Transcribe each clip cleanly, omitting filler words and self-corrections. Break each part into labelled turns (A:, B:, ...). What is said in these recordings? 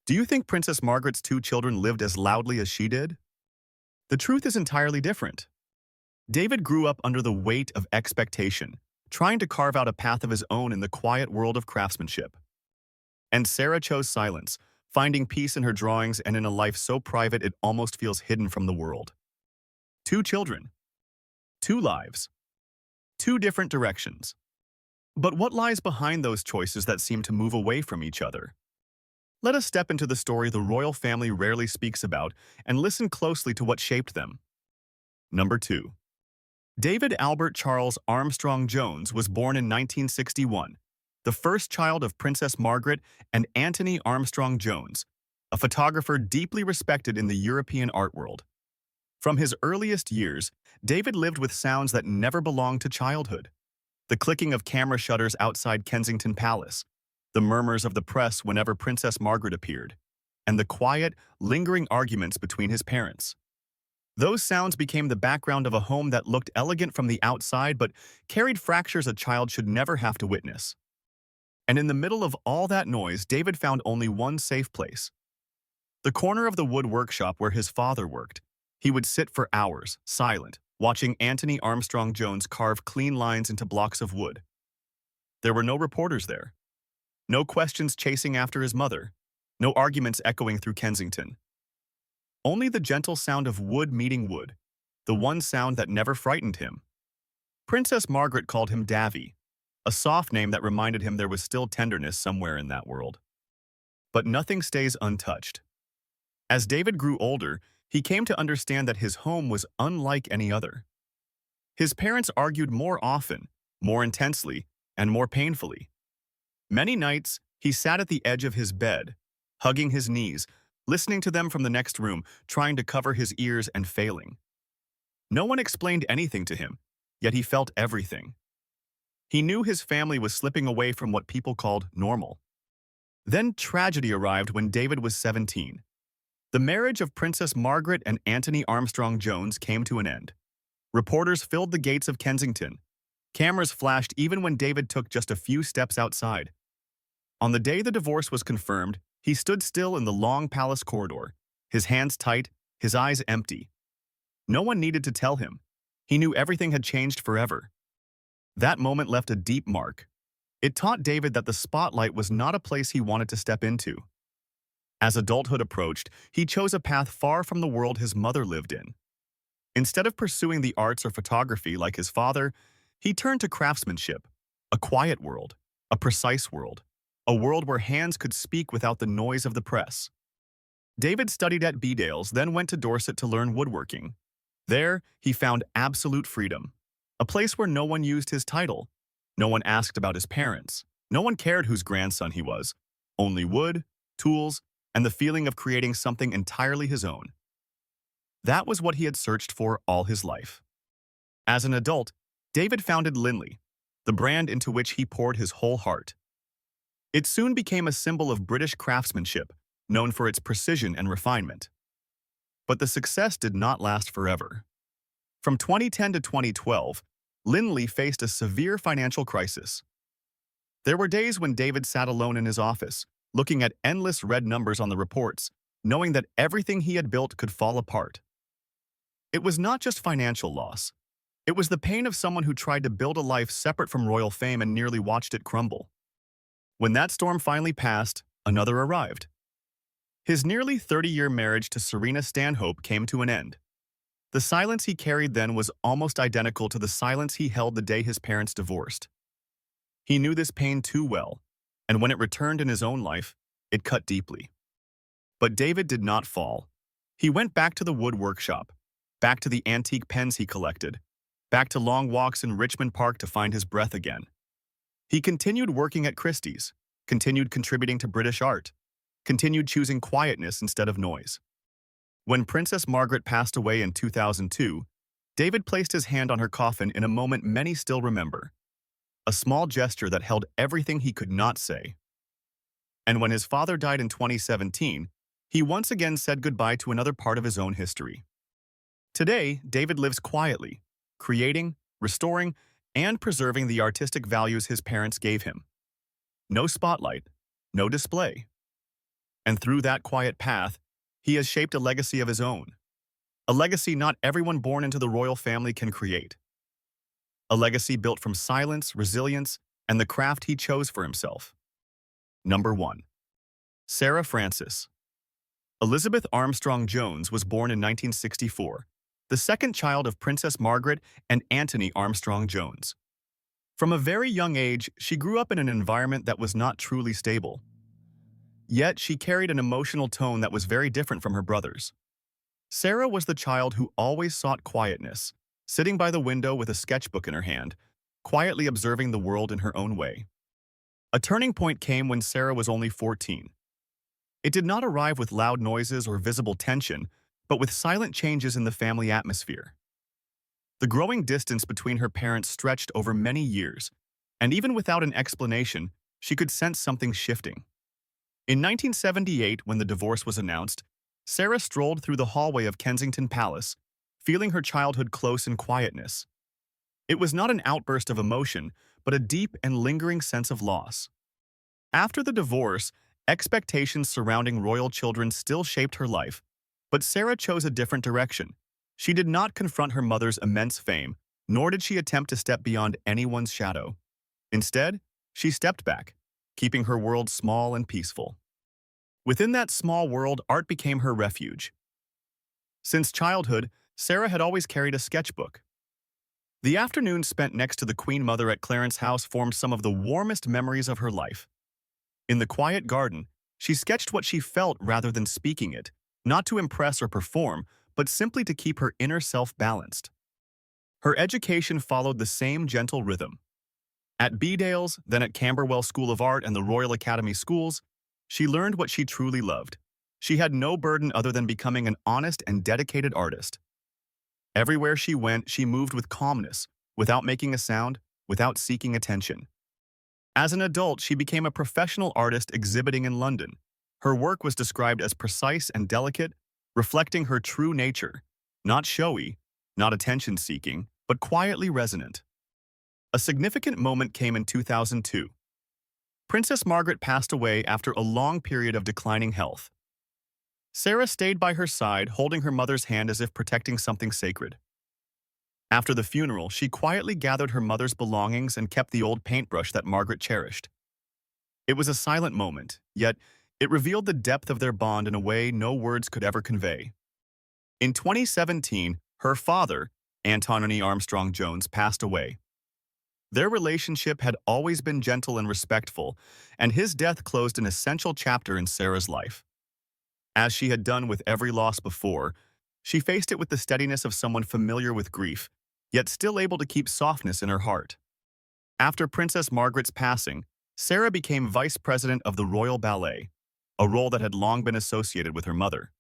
A: Do you think Princess Margaret's two children lived as loudly as she did? The truth is entirely different. David grew up under the weight of expectation, trying to carve out a path of his own in the quiet world of craftsmanship. And Sarah chose silence, finding peace in her drawings and in a life so private it almost feels hidden from the world. Two children, two lives, two different directions. But what lies behind those choices that seem to move away from each other? Let us step into the story the royal family rarely speaks about and listen closely to what shaped them. Number 2. David Albert Charles Armstrong Jones was born in 1961, the first child of Princess Margaret and Anthony Armstrong Jones, a photographer deeply respected in the European art world. From his earliest years, David lived with sounds that never belonged to childhood. The clicking of camera shutters outside Kensington Palace, the murmurs of the press whenever Princess Margaret appeared, and the quiet, lingering arguments between his parents. Those sounds became the background of a home that looked elegant from the outside but carried fractures a child should never have to witness. And in the middle of all that noise, David found only one safe place. The corner of the wood workshop where his father worked. He would sit for hours, silent, watching Anthony Armstrong Jones carve clean lines into blocks of wood. There were no reporters there. No questions chasing after his mother. No arguments echoing through Kensington. Only the gentle sound of wood meeting wood, the one sound that never frightened him. Princess Margaret called him Davy, a soft name that reminded him there was still tenderness somewhere in that world. But nothing stays untouched. As David grew older, he came to understand that his home was unlike any other. His parents argued more often, more intensely, and more painfully. Many nights, he sat at the edge of his bed, hugging his knees, listening to them from the next room, trying to cover his ears and failing. No one explained anything to him, yet he felt everything. He knew his family was slipping away from what people called normal. Then tragedy arrived when David was 17. The marriage of Princess Margaret and Anthony Armstrong Jones came to an end. Reporters filled the gates of Kensington. Cameras flashed even when David took just a few steps outside. On the day the divorce was confirmed, he stood still in the long palace corridor, his hands tight, his eyes empty. No one needed to tell him. He knew everything had changed forever. That moment left a deep mark. It taught David that the spotlight was not a place he wanted to step into. As adulthood approached, he chose a path far from the world his mother lived in. Instead of pursuing the arts or photography like his father, he turned to craftsmanship, a quiet world, a precise world, a world where hands could speak without the noise of the press. David studied at Bedales, then went to Dorset to learn woodworking. There, he found absolute freedom, a place where no one used his title, no one asked about his parents, no one cared whose grandson he was, only wood, tools, and the feeling of creating something entirely his own. That was what he had searched for all his life. As an adult, David founded Linley, the brand into which he poured his whole heart. It soon became a symbol of British craftsmanship, known for its precision and refinement. But the success did not last forever. From 2010 to 2012, Linley faced a severe financial crisis. There were days when David sat alone in his office, looking at endless red numbers on the reports, knowing that everything he had built could fall apart. It was not just financial loss. It was the pain of someone who tried to build a life separate from royal fame and nearly watched it crumble. When that storm finally passed, another arrived. His nearly 30-year marriage to Serena Stanhope came to an end. The silence he carried then was almost identical to the silence he held the day his parents divorced. He knew this pain too well, and when it returned in his own life, it cut deeply. But David did not fall. He went back to the wood workshop, back to the antique pens he collected, back to long walks in Richmond Park to find his breath again. He continued working at Christie's, continued contributing to British art, continued choosing quietness instead of noise. When Princess Margaret passed away in 2002, David placed his hand on her coffin in a moment many still remember, a small gesture that held everything he could not say. And when his father died in 2017, he once again said goodbye to another part of his own history. Today, David lives quietly, creating, restoring, and preserving the artistic values his parents gave him. No spotlight, no display. And through that quiet path, he has shaped a legacy of his own. A legacy not everyone born into the royal family can create. A legacy built from silence, resilience, and the craft he chose for himself. Number 1. Sarah Frances. Elizabeth Armstrong Jones was born in 1964, the second child of Princess Margaret and Anthony Armstrong Jones. From a very young age, she grew up in an environment that was not truly stable. Yet she carried an emotional tone that was very different from her brothers. Sarah was the child who always sought quietness, sitting by the window with a sketchbook in her hand, quietly observing the world in her own way. A turning point came when Sarah was only 14. It did not arrive with loud noises or visible tension, but with silent changes in the family atmosphere. The growing distance between her parents stretched over many years, and even without an explanation, she could sense something shifting. In 1978, when the divorce was announced, Sarah strolled through the hallway of Kensington Palace, feeling her childhood close in quietness. It was not an outburst of emotion, but a deep and lingering sense of loss. After the divorce, expectations surrounding royal children still shaped her life, but Sarah chose a different direction. She did not confront her mother's immense fame, nor did she attempt to step beyond anyone's shadow. Instead, she stepped back, keeping her world small and peaceful. Within that small world, art became her refuge. Since childhood, Sarah had always carried a sketchbook. The afternoons spent next to the Queen Mother at Clarence House formed some of the warmest memories of her life. In the quiet garden, she sketched what she felt rather than speaking it, not to impress or perform, but simply to keep her inner self balanced. Her education followed the same gentle rhythm. At Bedales, then at Camberwell School of Art and the Royal Academy Schools, she learned what she truly loved. She had no burden other than becoming an honest and dedicated artist. Everywhere she went, she moved with calmness, without making a sound, without seeking attention. As an adult, she became a professional artist exhibiting in London. Her work was described as precise and delicate, reflecting her true nature, not showy, not attention-seeking, but quietly resonant. A significant moment came in 2002. Princess Margaret passed away after a long period of declining health. Sarah stayed by her side, holding her mother's hand as if protecting something sacred. After the funeral, she quietly gathered her mother's belongings and kept the old paintbrush that Margaret cherished. It was a silent moment, yet it revealed the depth of their bond in a way no words could ever convey. In 2017, her father, Anthony Armstrong Jones, passed away. Their relationship had always been gentle and respectful, and his death closed an essential chapter in Sarah's life. As she had done with every loss before, she faced it with the steadiness of someone familiar with grief, yet still able to keep softness in her heart. After Princess Margaret's passing, Sarah became vice president of the Royal Ballet, a role that had long been associated with her mother.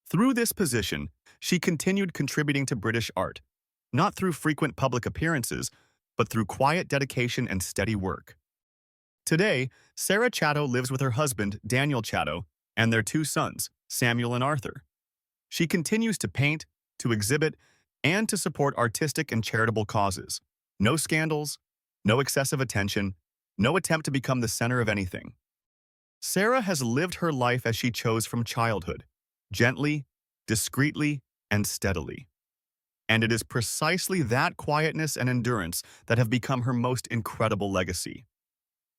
A: Through this position, she continued contributing to British art, not through frequent public appearances, but through quiet dedication and steady work. Today, Sarah Chatto lives with her husband, Daniel Chatto, and their two sons, Samuel and Arthur. She continues to paint, to exhibit, and to support artistic and charitable causes. No scandals, no excessive attention, no attempt to become the center of anything. Sarah has lived her life as she chose from childhood, gently, discreetly, and steadily. And it is precisely that quietness and endurance that have become her most incredible legacy.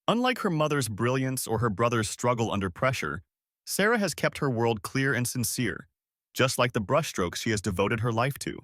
A: Unlike her mother's brilliance or her brother's struggle under pressure, Sarah has kept her world clear and sincere, just like the brushstrokes she has devoted her life to.